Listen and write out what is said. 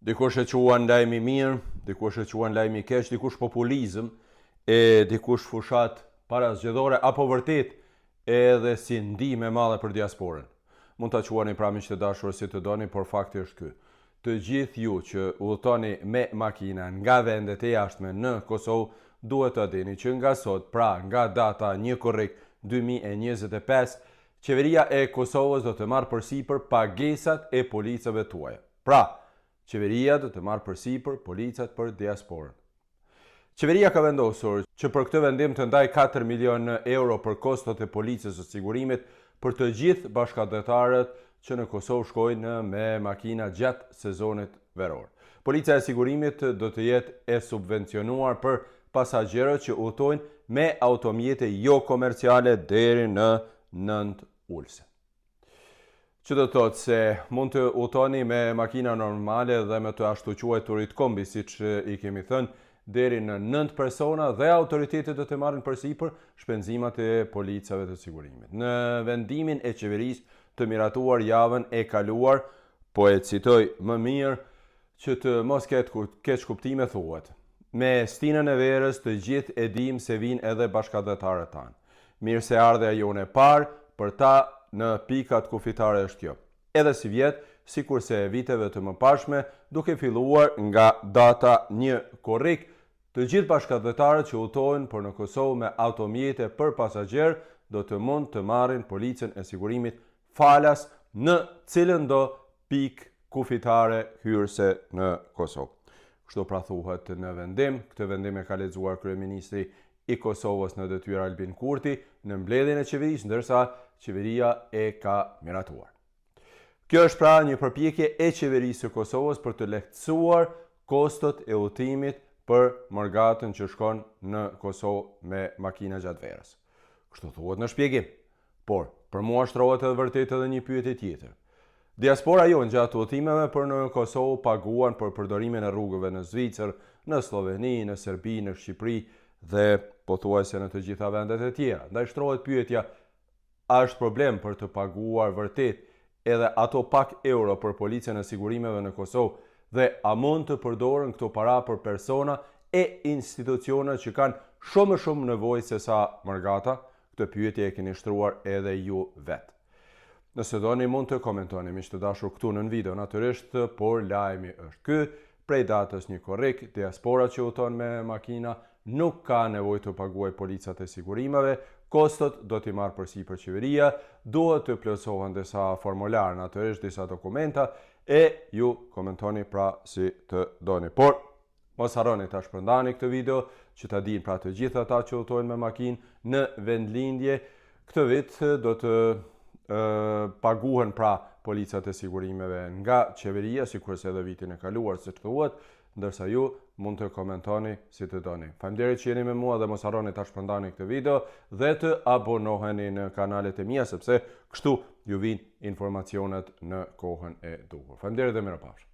Dikush e quan lajmi mirë, dikush e quan lajmi keq, dikush populizëm, e dikush fushat para zgjedhore, apo vërtet edhe si ndihmë e madhe për diasporën. Mund ta quani pra miq të dashur si të doni, por fakti është ky. Të gjithë ju që udhëtoni me makina nga vendet e jashtme në Kosovë, duhet të dini që nga sot, pra nga data 1 korrik 2025, qeveria e Kosovës do të marrë përsipër pagesat e policave tuaja. Pra, qeveria do të marrë përsipër policat për diasporën. Qeveria ka vendosur që për këtë vendim të ndaj 4 milion euro për kostot e policës së sigurimit për të gjithë bashkëdhetarët që në Kosovë shkojnë me makina gjatë sezonit veror. Policia e sigurimit do të jetë e subvencionuar për pasagerët që udhtojnë me automjete jo komerciale deri në 9 ulse. Që do të thotë se mund të udhtoni me makina normale dhe me të ashtu quajturit kombi, siç i kemi thënë, deri në 9 persona dhe autoritetet do të marrin përsipër shpenzimat e policave të sigurimit. Në vendimin e qeverisë të miratuar javën e kaluar, po e citoj më mirë që të mos ketë keq kuptime, thuhet: me stinën e verës të gjithë e dim se vinë edhe bashkëdhetarët tanë. Mirë se ardhe jone parë për ta në pikat kufitare është kjo. Edhe si vjetë, si kurse viteve të mëparshme, duke filluar nga data 1 korrik, të gjithë bashkëdhetarët që udhtojnë për në Kosovë me automjete për pasagerë do të mund të marrin policën e sigurimit falas në cilën do pikë kufitare hyrëse në Kosovë. Kështu pra thuhet në vendim. Këtë vendim e ka lexuar kryeministri i Kosovës në detyrë Albin Kurti në mbledhjen e qeverisë, ndërsa qeveria e ka miratuar. Kjo është pra një përpjekje e qeverisë së Kosovës për të lehtësuar kostot e udhëtimit për morgatën që shkon në Kosovë me makina gjatë verës. Kështu thuhet në shpjegim. Por, për mua shtrohet edhe vërtet edhe një pyetje tjetër. Diaspora jonë gjatë udhëtimeve për në Kosovë paguan për përdorimin e rrugëve në Zvicër, në Sloveni, në Serbi, në Shqipëri dhe pothuajse në të gjitha vendet e tjera. Ndaj shtrohet pyetja: a është problem për të paguar vërtet edhe ato pak euro për policën e sigurimeve në Kosovë dhe a mund të përdoren këto para për persona e institucione që kanë shumë nevojë se sa morgata? Këtë pyetje e keni shtruar edhe ju vetë. Nëse doni mund të komentoni miq të dashur këtu në video natyrisht, por lajmi është ky: prej datës 1 korrik, diaspora që udhton me makina nuk ka nevojë të paguajë policat e sigurimeve, kostot do t'i marrë përsipër qeveria, duhet të plotësohen disa formular, natyrisht disa dokumenta, e ju komentoni pra si të doni. Por mos harroni ta shpërndani këtë video që ta dinë pra të gjithë ata që udhtojnë me makinë në vendlindje. Këtë vit do të paguhen pra policat e sigurimeve nga qeveria, sikurse edhe vitin e kaluar, siç thuhet, ndërsa ju mund të komentoni si të doni. Faleminderit që jeni me mua dhe mos harroni ta shpërndani këtë video dhe të abonoheni në kanalet e mia, sepse kështu ju vijnë informacionet në kohën e duhur. Faleminderit dhe mirupafshim.